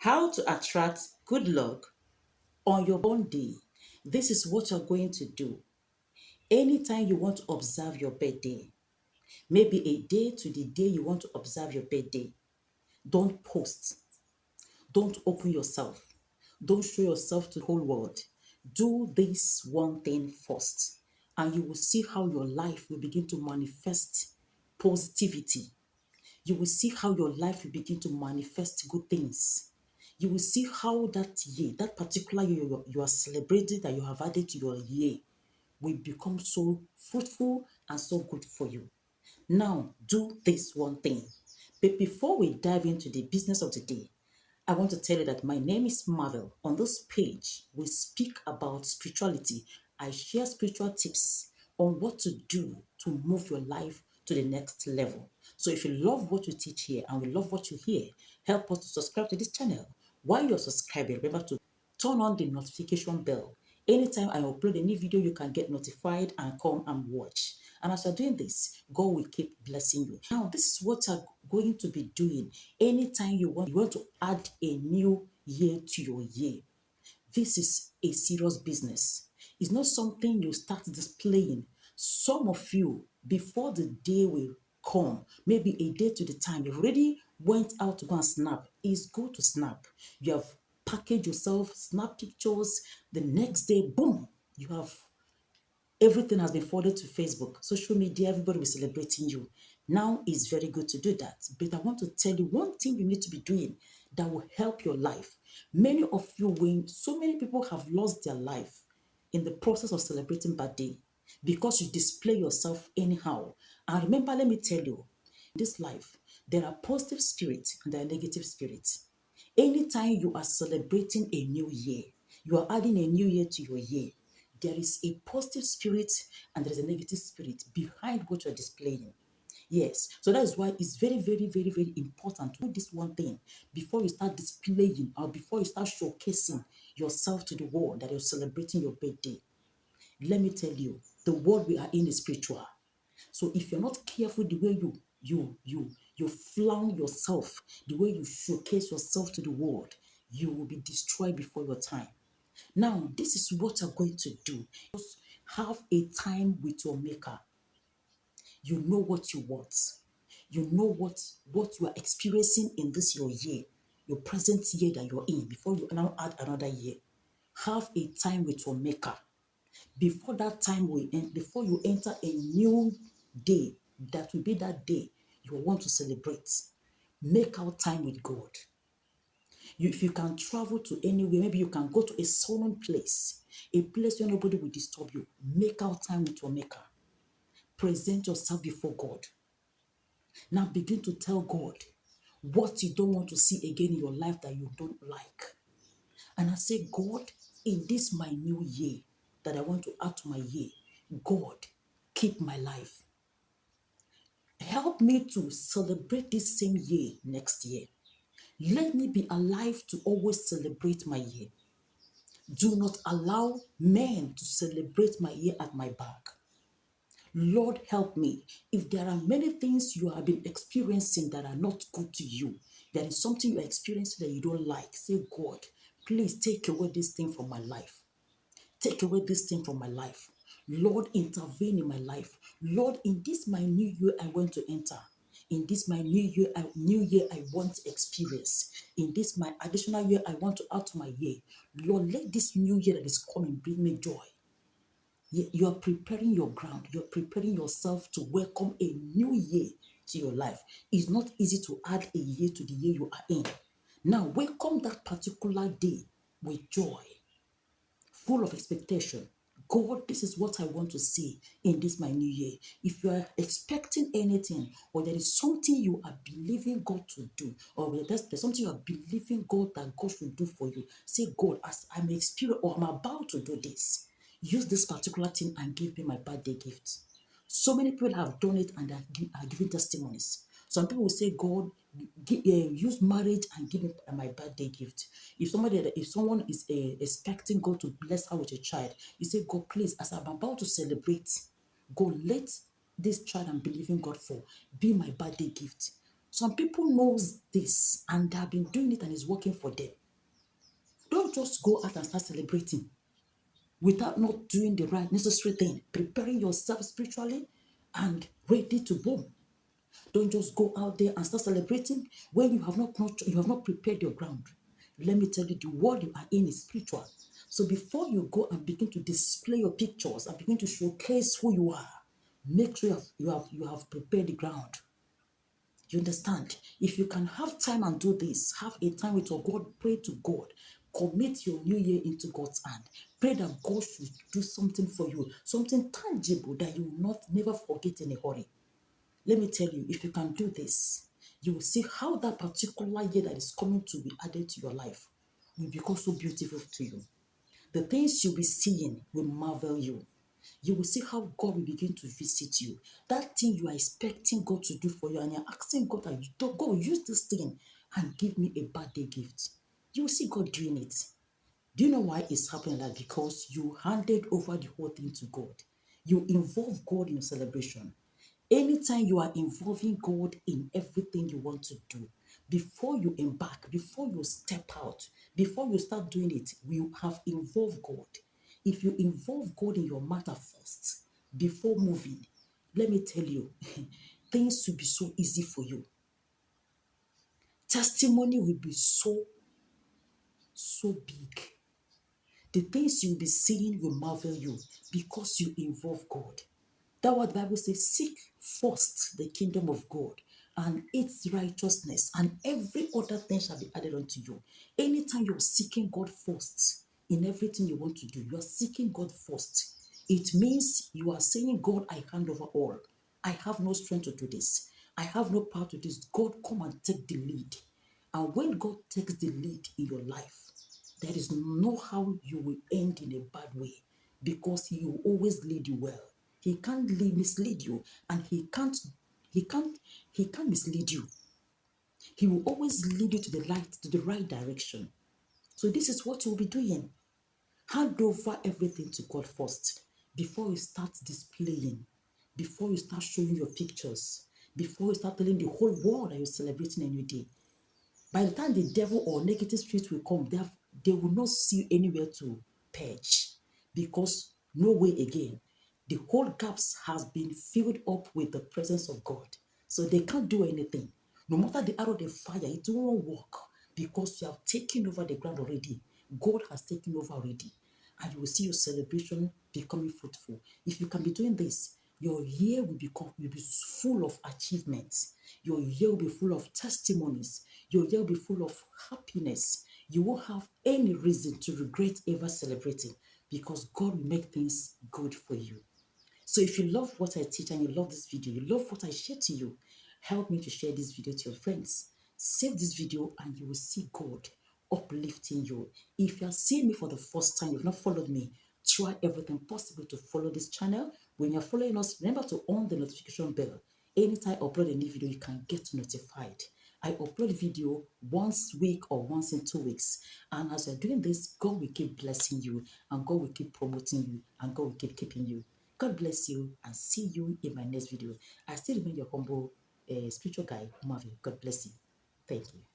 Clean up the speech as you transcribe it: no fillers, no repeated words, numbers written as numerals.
How to attract good luck on your born day. This is what you're going to do. Anytime you want to observe your birthday, maybe a day to the day you want to observe your birthday, don't post, don't open yourself, don't show yourself to the whole world. Do this one thing first, and you will see how your life will begin to manifest positivity. You will see how your life will begin to manifest good things. You will see how that year, that particular year you are celebrating that you have added to your year, will become so fruitful and so good for you. Now, do this one thing. But before we dive into the business of the day, I want to tell you that my name is Marvel. On this page, we speak about spirituality. I share spiritual tips on what to do to move your life to the next level. So if you love what we teach here and we love what you hear, help us to subscribe to this channel. While you're subscribing, remember to turn on the notification bell. Anytime I upload a new video, you can get notified and come and watch. And as you're doing this, God will keep blessing you. Now, this is what you're going to be doing. Anytime you want to add a new year to your year. This is a serious business. It's not something you start displaying. Some of you, before the day will come, maybe a day to the time, you've already went out to go and snap. It's good to snap. You have packaged yourself, snap pictures. The next day, boom, you have everything has been forwarded to Facebook, social media, everybody will be celebrating you. Now it's very good to do that. But I want to tell you one thing you need to be doing that will help your life. Many of you, when so many people have lost their life in the process of celebrating birthday because you display yourself anyhow. And remember, let me tell you, in this life, there are positive spirits and there are negative spirits. Anytime you are celebrating a new year, you are adding a new year to your year, there is a positive spirit and there is a negative spirit behind what you're displaying. Yes, so that is why it's very, very, very, very important to do this one thing before you start displaying or before you start showcasing yourself to the world that you're celebrating your birthday. Let me tell you, the world we are in is spiritual. So if you're not careful the way you flaunt yourself, the way you showcase yourself to the world, you will be destroyed before your time. Now, this is what you're going to do. Just have a time with your maker. You know what you want. You know what you are experiencing in this your year, your present year that you're in, before you now add another year. Have a time with your maker. Before that time will end, before you enter a new day, that will be that day you want to celebrate. Make out time with God. If you can travel to anywhere, maybe you can go to a solemn place, a place where nobody will disturb you. Make out time with your maker. Present yourself before God. Now begin to tell God what you don't want to see again in your life that you don't like. And I say, God, in this my new year that I want to add to my year, God, keep my life. Help me to celebrate this same year next year. Let me be alive to always celebrate my year. Do not allow men to celebrate my year at my back. Lord, help me. If there are many things you have been experiencing that are not good to you, there is something you're experiencing that you don't like, say, God, please take away this thing from my life. Take away this thing from my life. Lord, intervene in my life. Lord, in this my new year I want to enter. In this my new year I want to experience. In this my additional year I want to add to my year. Lord, let this new year that is coming bring me joy. You are preparing your ground. You're preparing yourself to welcome a new year to your life. It's not easy to add a year to the year you are in. Now, welcome that particular day with joy, full of expectation. God, this is what I want to see in this my new year. If you are expecting anything, or there is something you are believing God to do, or there's something you are believing God that God should do for you, say, God, as I'm experiencing or I'm about to do this, use this particular thing and give me my birthday gift. So many people have done it and are giving testimonies. Some people will say, God, use marriage and give me my birthday gift. If someone is expecting God to bless her with a child, you say, God, please, as I'm about to celebrate, God, let this child I'm believing God for be my birthday gift. Some people knows this and they have been doing it and it's working for them. Don't just go out and start celebrating without not doing the right necessary thing, preparing yourself spiritually and ready to boom. Don't just go out there and start celebrating when you have not prepared your ground. Let me tell you, the world you are in is spiritual. So before you go and begin to display your pictures and begin to showcase who you are, make sure you have prepared the ground. You understand? If you can have time and do this, have a time with your God, pray to God, commit your new year into God's hand. Pray that God should do something for you, something tangible that you will not never forget in a hurry. Let me tell you, if you can do this, you will see how that particular year that is coming to be added to your life will become so beautiful to you. The things you'll be seeing will marvel you. You will see how God will begin to visit you. That thing you are expecting God to do for you, and you're asking God that God use this thing and give me a birthday gift. You will see God doing it. Do you know why it's happening like that? Because you handed over the whole thing to God. You involve God in your celebration. Anytime you are involving God in everything you want to do, before you embark, before you step out, before you start doing it, you have involved God. If you involve God in your matter first, before moving, let me tell you, things will be so easy for you. Testimony will be so big. The things you'll be seeing will marvel you because you involve God. That's what the Bible says, seek first the kingdom of God and its righteousness, and every other thing shall be added unto you. Anytime you're seeking God first in everything you want to do, you are seeking God first. It means you are saying, God, I hand over all. I have no strength to do this. I have no power to do this. God, come and take the lead. And when God takes the lead in your life, there is no how you will end in a bad way because He will always lead you well. He can't mislead you, and he can't, he can't mislead you. He will always lead you to the right direction. So this is what you'll be doing. Hand over everything to God first before you start displaying, before you start showing your pictures, before you start telling the whole world that you're celebrating a new day. By the time the devil or negative spirits will come, they will not see anywhere to purge because no way again. The whole gaps has been filled up with the presence of God. So they can't do anything. No matter the arrow they fire, it won't work because you have taken over the ground already. God has taken over already. And you will see your celebration becoming fruitful. If you can be doing this, your year will be full of achievements. Your year will be full of testimonies. Your year will be full of happiness. You won't have any reason to regret ever celebrating because God will make things good for you. So if you love what I teach and you love this video, you love what I share to you, help me to share this video to your friends. Save this video and you will see God uplifting you. If you are seeing me for the first time, you've not followed me, try everything possible to follow this channel. When you're following us, remember to on the notification bell. Anytime I upload a new video, you can get notified. I upload video once a week or once in 2 weeks. And as you're doing this, God will keep blessing you and God will keep promoting you and God will keep keeping you. God bless you and see you in my next video. I still remain your humble spiritual guide, Marvin. God bless you. Thank you.